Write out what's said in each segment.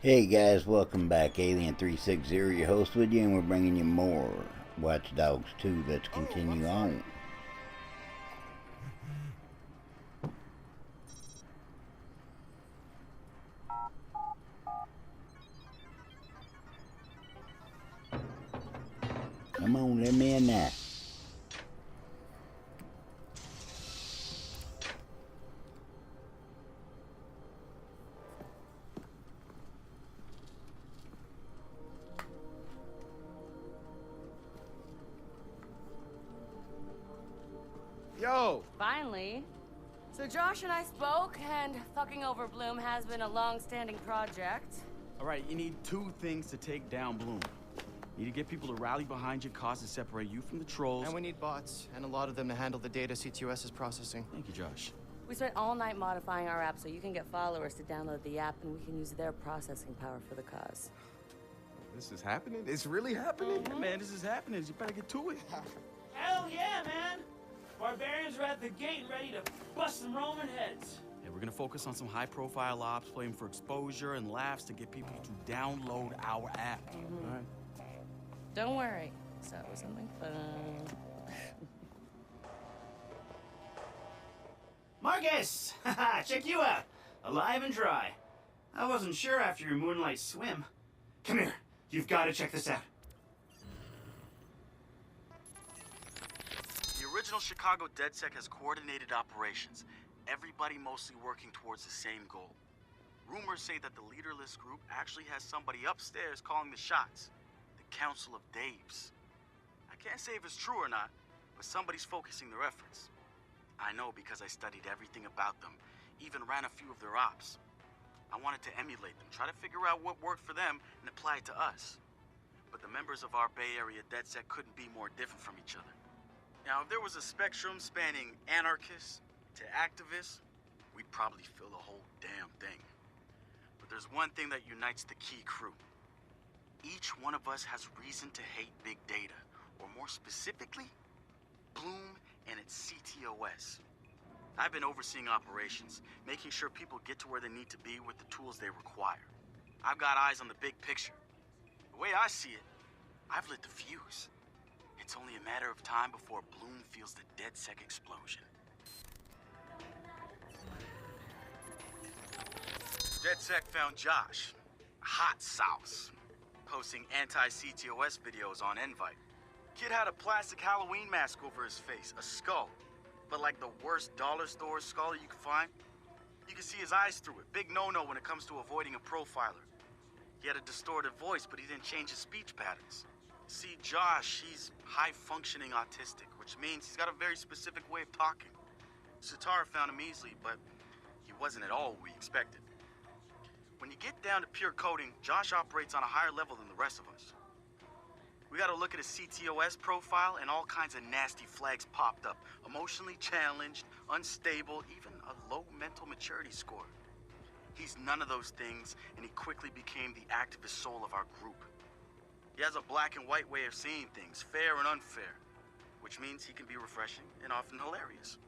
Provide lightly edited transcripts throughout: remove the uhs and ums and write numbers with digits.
Hey guys, welcome back. Alien360, your host with you, and we're bringing you more Watch Dogs 2. Let's continue on. Come on, let me in there. Yo! Finally. So Josh and I spoke, and fucking over Bloom has been a long-standing project. Alright, you need two things to take down Bloom. You need to get people to rally behind your cause to separate you from the trolls. And we need bots, and a lot of them to handle the data CTOS is processing. Thank you, Josh. We spent all night modifying our app so you can get followers to download the app, and we can use their processing power for the cause. This is happening? It's really happening? Yeah, man, this is happening. You better get to it. Hell yeah, man! Barbarians are at the gate ready to bust some Roman heads. Yeah, we're gonna focus on some high-profile ops, playing for exposure and laughs to get people to download our app. All right? Don't worry. So it was something fun. Marcus! Haha, check you out. Alive and dry. I wasn't sure after your moonlight swim. Come here. You've got to check this out. The original Chicago DedSec has coordinated operations, everybody mostly working towards the same goal. Rumors say that the leaderless group actually has somebody upstairs calling the shots. The Council of Daves. I can't say if it's true or not, but somebody's focusing their efforts. I know because I studied everything about them, even ran a few of their ops. I wanted to emulate them, try to figure out what worked for them and apply it to us. But the members of our Bay Area DedSec couldn't be more different from each other. Now, if there was a spectrum spanning anarchists to activists, we'd probably fill the whole damn thing. But there's one thing that unites the key crew. Each one of us has reason to hate big data, or more specifically, Bloom and its CTOS. I've been overseeing operations, making sure people get to where they need to be with the tools they require. I've got eyes on the big picture. The way I see it, I've lit the fuse. It's only a matter of time before Bloom feels the DedSec explosion. DedSec found Josh, hot sauce, posting anti-CTOS videos on Invite. Kid had a plastic Halloween mask over his face, a skull, but like the worst dollar store skull you could find. You can see his eyes through it. Big no-no when it comes to avoiding a profiler. He had a distorted voice, but he didn't change his speech patterns. See, Josh, he's high-functioning autistic, which means he's got a very specific way of talking. Sitar found him easily, but he wasn't at all what we expected. When you get down to pure coding, Josh operates on a higher level than the rest of us. We gotta look at his CTOS profile, and all kinds of nasty flags popped up. Emotionally challenged, unstable, even a low mental maturity score. He's none of those things, and he quickly became the activist soul of our group. He has a black and white way of seeing things, fair and unfair, which means he can be refreshing and often hilarious.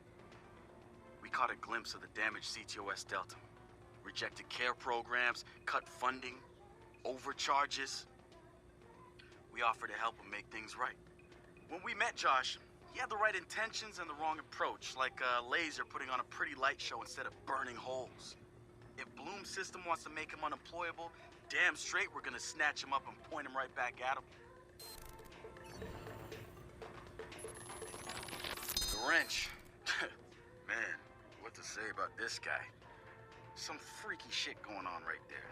We caught a glimpse of the damage CTOS dealt him. Rejected care programs, cut funding, overcharges. We offered to help him make things right. When we met Josh, he had the right intentions and the wrong approach, like a laser putting on a pretty light show instead of burning holes. If Bloom's system wants to make him unemployable, damn straight we're gonna snatch him up and point him right back at him. The wrench. Man, what to say about this guy? Some freaky shit going on right there.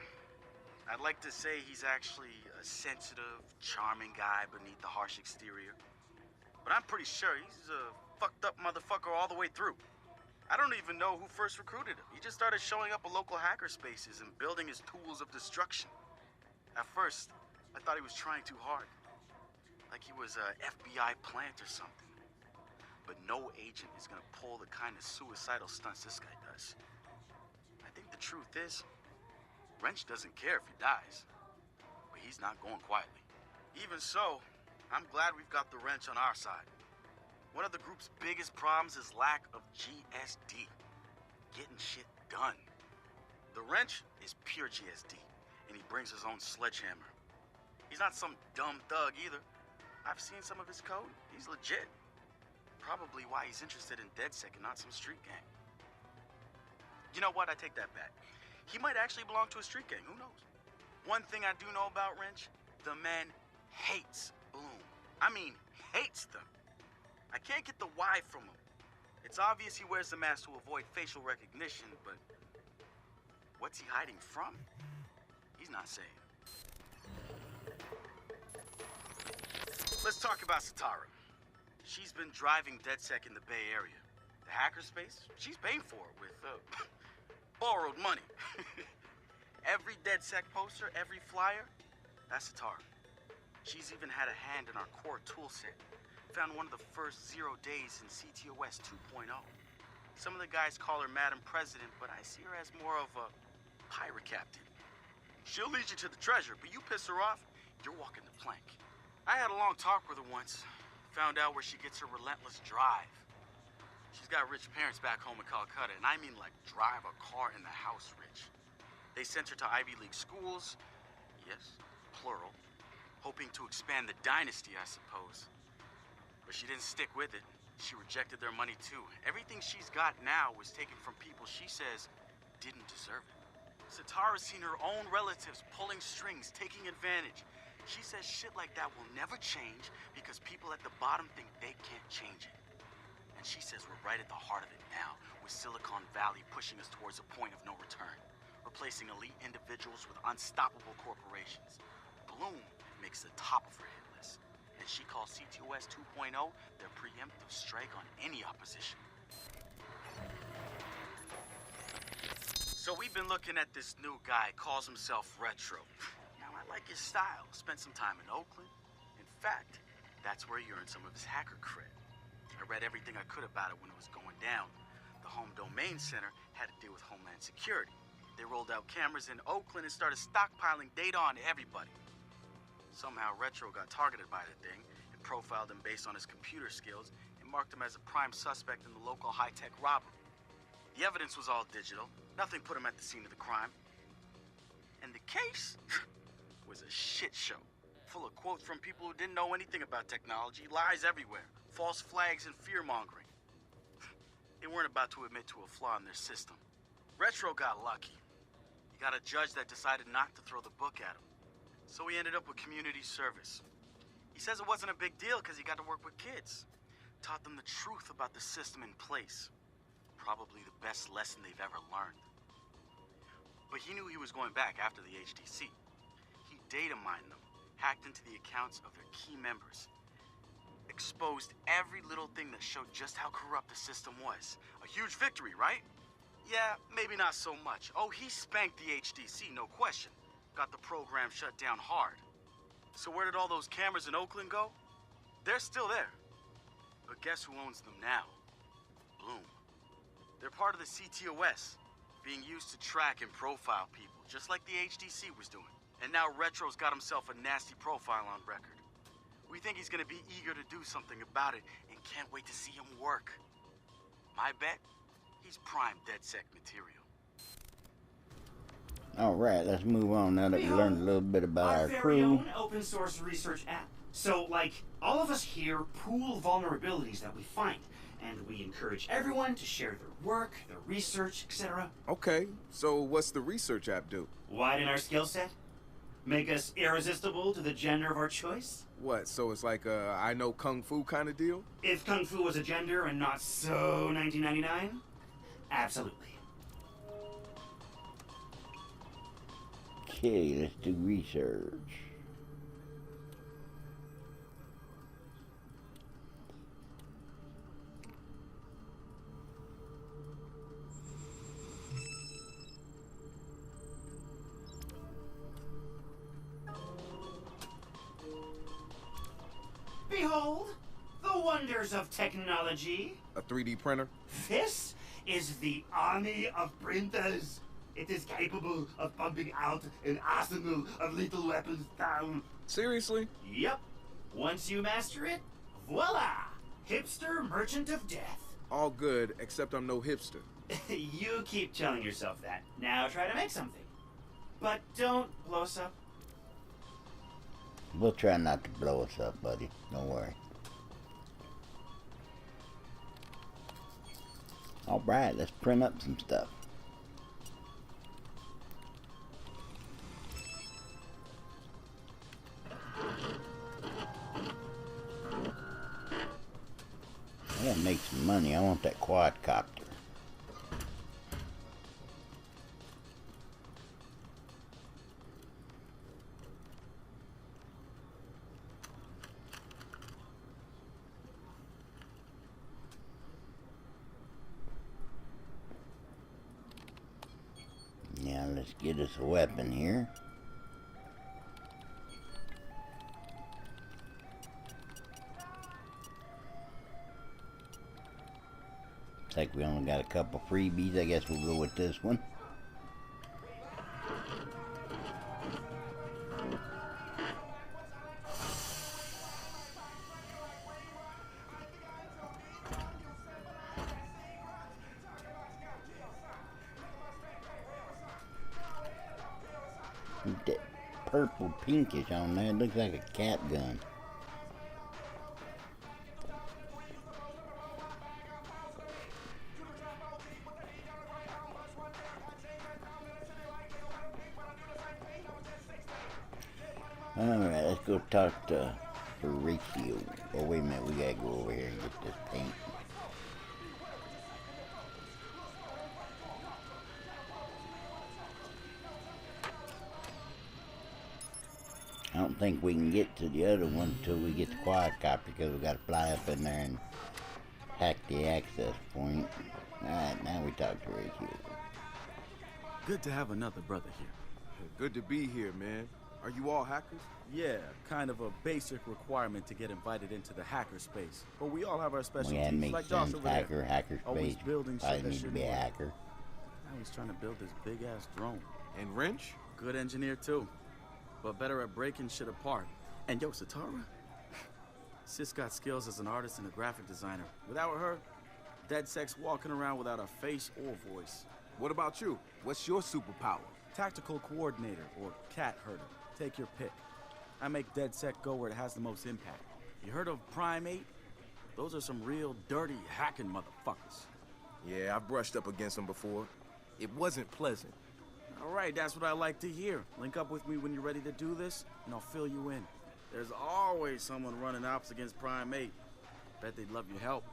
I'd like to say he's actually a sensitive, charming guy beneath the harsh exterior. But I'm pretty sure he's a fucked up motherfucker all the way through. I don't even know who first recruited him. He just started showing up at local hacker spaces and building his tools of destruction. At first, I thought he was trying too hard. Like he was a FBI plant or something. But no agent is gonna pull the kind of suicidal stunts this guy does. I think the truth is, Wrench doesn't care if he dies, but he's not going quietly. Even so, I'm glad we've got the Wrench on our side. One of the group's biggest problems is lack of GSD, getting shit done. The Wrench is pure GSD, and he brings his own sledgehammer. He's not some dumb thug either. I've seen some of his code. He's legit. Probably why he's interested in DedSec and not some street gang. You know what? I take that back. He might actually belong to a street gang. Who knows? One thing I do know about Wrench, the man hates Bloom. I mean, hates them. I can't get the why from him. It's obvious he wears the mask to avoid facial recognition, but what's he hiding from? He's not saying. Let's talk about Satara. She's been driving DedSec in the Bay Area. The hackerspace, she's paying for it with borrowed money. Every DedSec poster, every flyer, that's Satara. She's even had a hand in our core toolset. Found one of the first 0 days in CTOS 2.0. Some of the guys call her Madam President, but I see her as more of a pirate captain. She'll lead you to the treasure, but you piss her off, you're walking the plank. I had a long talk with her once. Found out where she gets her relentless drive. She's got rich parents back home in Calcutta, and I mean like drive a car in the house rich. They sent her to Ivy League schools, yes, plural, hoping to expand the dynasty, I suppose. But she didn't stick with it. She rejected their money too. Everything she's got now was taken from people she says didn't deserve it. Satara's seen her own relatives pulling strings, taking advantage. She says shit like that will never change because people at the bottom think they can't change it. And she says we're right at the heart of it now, with Silicon Valley pushing us towards a point of no return, replacing elite individuals with unstoppable corporations. Bloom makes the top of her hit list, and she calls CTOS 2.0 their preemptive strike on any opposition. So we've been looking at this new guy, calls himself Retro. Now I like his style, spent some time in Oakland. In fact, that's where he earned some of his hacker cred. I read everything I could about it when it was going down. The Home Domain Center had to deal with Homeland Security. They rolled out cameras in Oakland and started stockpiling data on everybody. Somehow Retro got targeted by the thing and profiled him based on his computer skills and marked him as a prime suspect in the local high-tech robbery. The evidence was all digital. Nothing put him at the scene of the crime. And the case was a shit show, full of quotes from people who didn't know anything about technology, lies everywhere, false flags and fear-mongering. They weren't about to admit to a flaw in their system. Retro got lucky. He got a judge that decided not to throw the book at him. So he ended up with community service. He says it wasn't a big deal because he got to work with kids. Taught them the truth about the system in place. Probably the best lesson they've ever learned. But he knew he was going back after the HDC. He data mined them, hacked into the accounts of their key members, exposed every little thing that showed just how corrupt the system was. A huge victory, right? Yeah, maybe not so much. Oh, he spanked the HDC, no question. Got the program shut down hard. So where did all those cameras in Oakland go? They're still there. But guess who owns them now? Bloom. They're part of the CTOS, being used to track and profile people, just like the HDC was doing. And now Retro's got himself a nasty profile on record. We think he's gonna be eager to do something about it and can't wait to see him work. My bet, he's prime DedSec material. Alright, let's move on now that we learned a little bit about our very crew. own open source research app. So, like, all of us here pool vulnerabilities that we find, and we encourage everyone to share their work, their research, etc. Okay, so what's the research app do? Widen our skill set? Make us irresistible to the gender of our choice? What, so it's like a I know Kung Fu kind of deal? If Kung Fu was a gender and not so 1999? Absolutely. Okay, let's do research. Behold, the wonders of technology. A 3D printer? This is the army of printers. It is capable of pumping out an arsenal of lethal weapons down. Seriously? Yep. Once you master it, voila! Hipster merchant of death. All good, except I'm no hipster. You keep telling yourself that. Now try to make something. But don't blow us up. We'll try not to blow us up, buddy. Don't worry. Alright, let's print up some stuff. I gotta make some money. I want that quadcopter. Now let's get us a weapon here. Looks like we only got a couple freebies. I guess we'll go with this one. That purple pinkish on there, it looks like a cap gun. Alright, let's go talk to Horatio. Oh, wait a minute, we gotta go over here and get this paint. I don't think we can get to the other one until we get the quadcopter because we gotta fly up in there and hack the access point. Alright, now we talk to Horatio. Good to have another brother here. Good to be here, man. Are you all hackers? Yeah, kind of a basic requirement to get invited into the hacker space. But we all have our Well, specialties, yeah, it makes like Josh sense. over Hacker, there. hacker Always space. building shit I that need to shouldn't be a work. hacker. Now he's trying to build this big-ass drone. And wrench? Good engineer, too. But better at breaking shit apart. And yo, Satara? Sis got skills as an artist and a graphic designer. Without her, dead sex walking around without a face or voice. What about you? What's your superpower? Tactical coordinator or cat herder. Take your pick. I make DedSec go where it has the most impact. You heard of Prime 8? Those are some real dirty hacking motherfuckers. Yeah, I've brushed up against them before. It wasn't pleasant. All right, that's what I like to hear. Link up with me when you're ready to do this, and I'll fill you in. There's always someone running ops against Prime 8. Bet they'd love your help.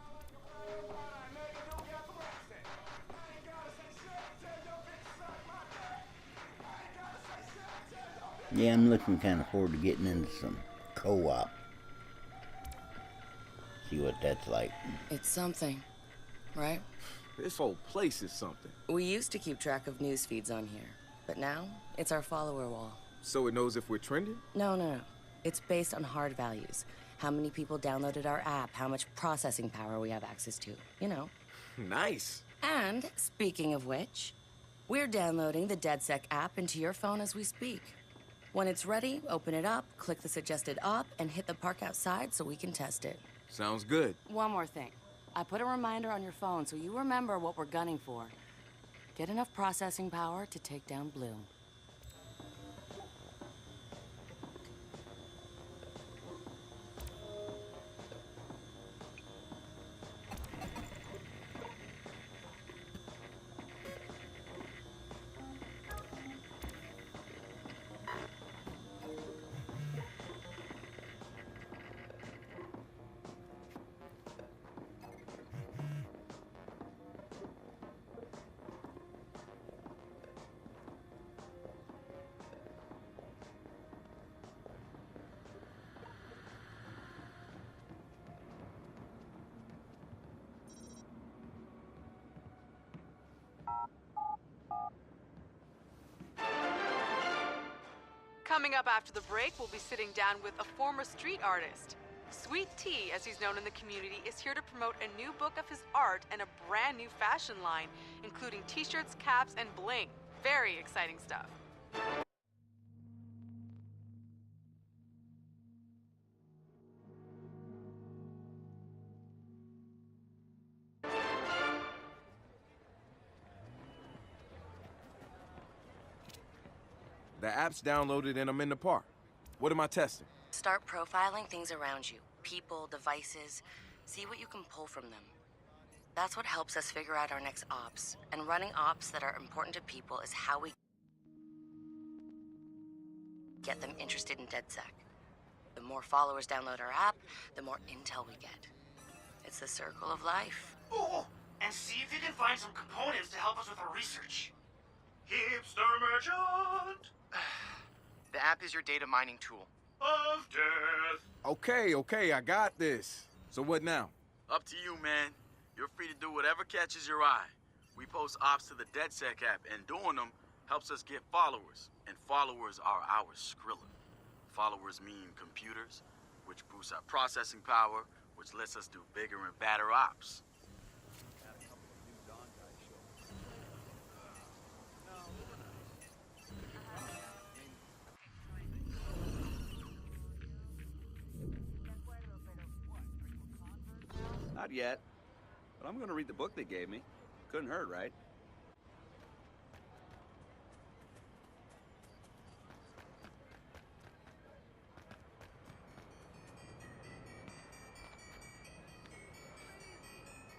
Yeah, I'm looking kind of forward to getting into some co-op. See what that's like. It's something, right? This whole place is something. We used to keep track of news feeds on here, but now it's our follower wall. So it knows if we're trending? No. It's based on hard values. How many people downloaded our app, how much processing power we have access to, you know. Nice. And, speaking of which, we're downloading the DedSec app into your phone as we speak. When it's ready, open it up, click the suggested op, and hit the park outside so we can test it. Sounds good. One more thing. I put a reminder on your phone so you remember what we're gunning for. Get enough processing power to take down Bloom. Coming up after the break, we'll be sitting down with a former street artist. Sweet Tea, as he's known in the community, is here to promote a new book of his art and a brand new fashion line, including t-shirts, caps, and bling. Very exciting stuff. The app's downloaded and I'm in the park. What am I testing? Start profiling things around you. People, devices. See what you can pull from them. That's what helps us figure out our next ops. And running ops that are important to people is how we get them interested in DedSec. The more followers download our app, the more intel we get. It's the circle of life. Ooh, and see if you can find some components to help us with our research. Hipster merchant The app is your data mining tool. of death. Okay, I got this. So what now? Up to you, man. You're free to do whatever catches your eye. We post ops to the DedSec app, and doing them helps us get followers. And followers are our Skrilla. Followers mean computers, which boosts our processing power, which lets us do bigger and badder ops. Not yet, but I'm gonna read the book they gave me. Couldn't hurt, right?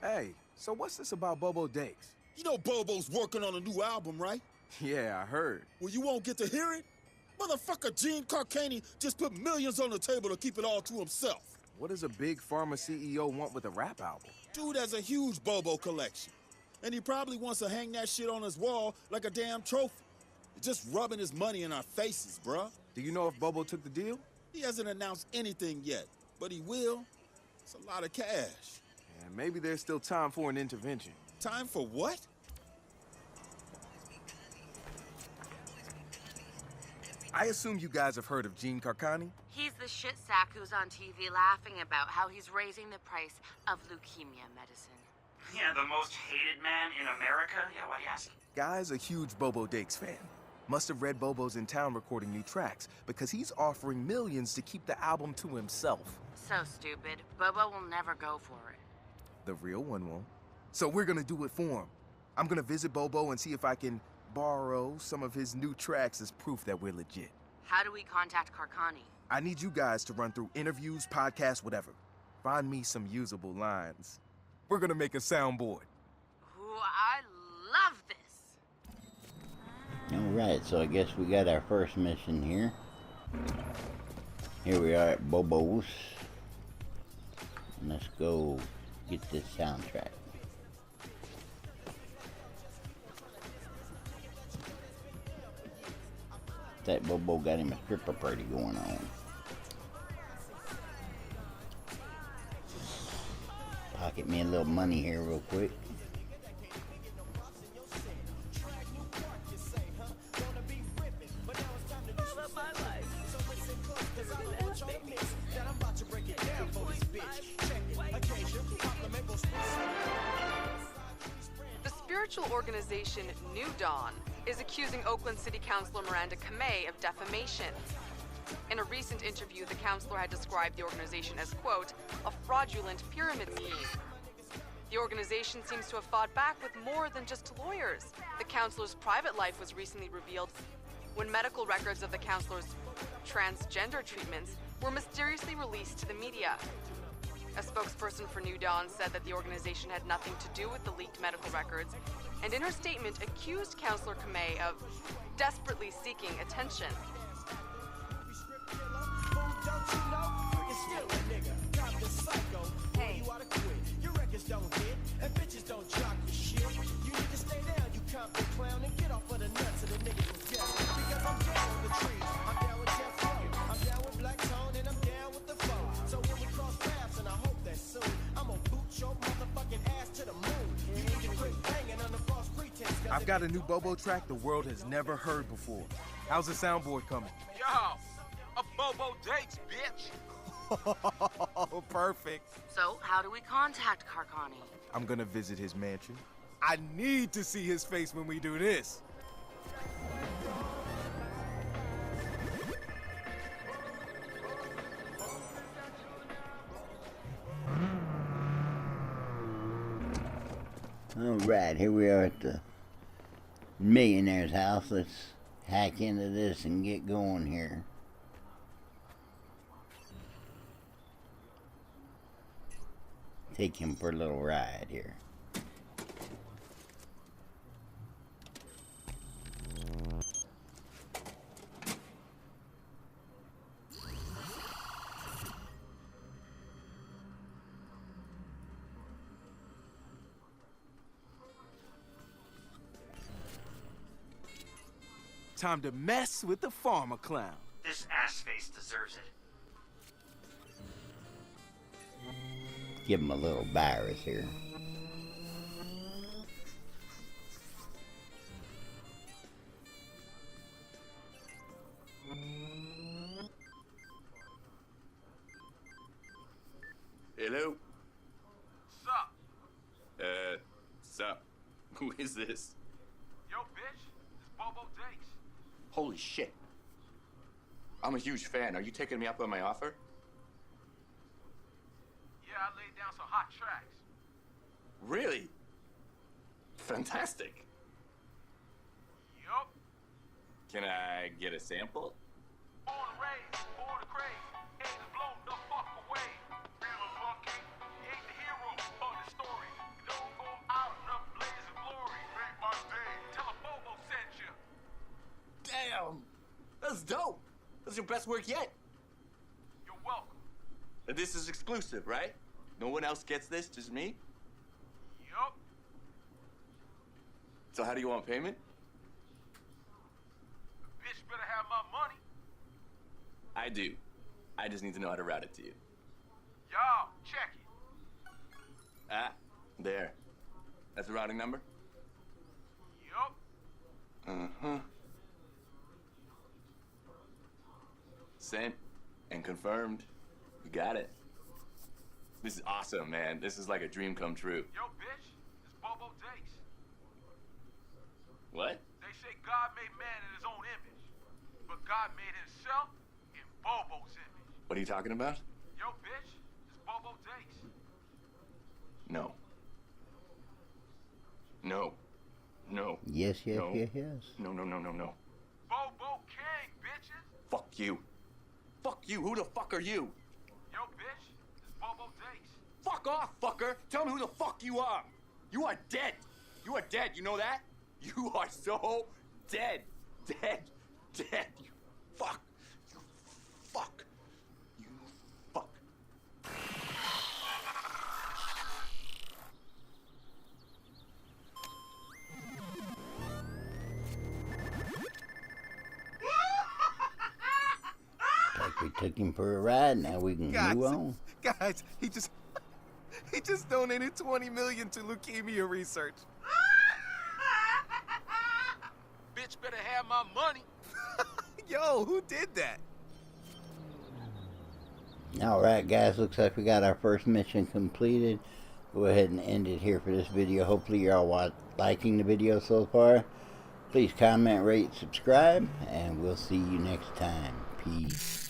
Hey, so what's this about Bobo Dakes? You know Bobo's working on a new album, right? Yeah, I heard. Well, you won't get to hear it? Motherfucker Gene Carcani just put millions on the table to keep it all to himself. What does a big pharma CEO want with a rap album? Dude has a huge Bobo collection. And he probably wants to hang that shit on his wall like a damn trophy. Just rubbing his money in our faces, bruh. Do you know if Bobo took the deal? He hasn't announced anything yet, but he will. It's a lot of cash. And maybe there's still time for an intervention. Time for what? I assume you guys have heard of Gene Carcani? He's the shit sack who's on TV laughing about how he's raising the price of leukemia medicine. Yeah, the most hated man in America? Yeah, why do you ask? Guy's a huge Bobo Dakes fan. Must have read Bobo's in town recording new tracks because he's offering millions to keep the album to himself. So stupid. Bobo will never go for it. The real one won't. So we're gonna do it for him. I'm gonna visit Bobo and see if I can borrow some of his new tracks as proof that we're legit. How do we contact Carcani? I need you guys to run through interviews, podcasts, whatever. Find me some usable lines. We're gonna make a soundboard. Ooh, I love this. Alright, so I guess we got our first mission here. Here we are at Bobo's. Let's go get this soundtrack. That Bobo got him a stripper party going on. Pocket me a little money here real quick. The spiritual organization New Dawn is accusing Oakland City Councilor Miranda Kamei of defamation. In a recent interview, the councilor had described the organization as, quote, a fraudulent pyramid scheme. The organization seems to have fought back with more than just lawyers. The councilor's private life was recently revealed when medical records of the councilor's transgender treatments were mysteriously released to the media. A spokesperson for New Dawn said that the organization had nothing to do with the leaked medical records, and in her statement accused Councilor Kamei of desperately seeking attention. Hey. I've got a new Bobo track the world has never heard before. How's the soundboard coming? Yo, a Bobo Dakes, bitch. Perfect. So, how do we contact Carcani? I'm gonna visit his mansion. I need to see his face when we do this. Alright, here we are at the millionaire's house. Let's hack into this and get going here. Take him for a little ride here. Time to mess with the farmer clown. This ass-face deserves it. Give him a little virus here. Hello? Sup? Sup? Who is this? Yo, bitch. It's Bobo Dakes. Holy shit. I'm a huge fan. Are you taking me up on my offer? Yeah, I laid down some hot tracks. Really? Fantastic. Yup. Can I get a sample? Born and raised, born to craze. Haters blown the fuck away. Real lucky. He ain't the hero of the story. Don't go out in a blaze of glory. Make my day. Tell a Bobo sent you. Damn! That's dope! That's your best work yet. You're welcome. And this is exclusive, right? No one else gets this, just me? Yup. So how do you want payment? The bitch better have my money. I do. I just need to know how to route it to you. Y'all, check it. Ah, there. That's the routing number? Yup. Uh-huh. Sent and confirmed. You got it. This is awesome, man. This is like a dream come true. Yo, bitch. It's Bobo Dakes. What? They say God made man in his own image. But God made himself in Bobo's image. What are you talking about? Yo, bitch. It's Bobo Dakes. No. No. No. Yes, yes, No. yes, yes. No, no, no, no, no. Bobo King, bitches. Fuck you. Fuck you. Who the fuck are you? Yo, bitch. It's Bobo Dakes. Fuck off, fucker. Tell me who the fuck you are. You are dead. You are dead. You know that? You are so dead. Dead. Dead. You fuck. You fuck. You fuck. Like we took him for a ride, now we can move on. Guys, he just donated $20 million to leukemia research. Bitch better have my money. Yo, who did that? Alright guys, looks like we got our first mission completed. Go ahead and end it here for this video. Hopefully you're all liking the video so far. Please comment, rate, subscribe, and we'll see you next time. Peace.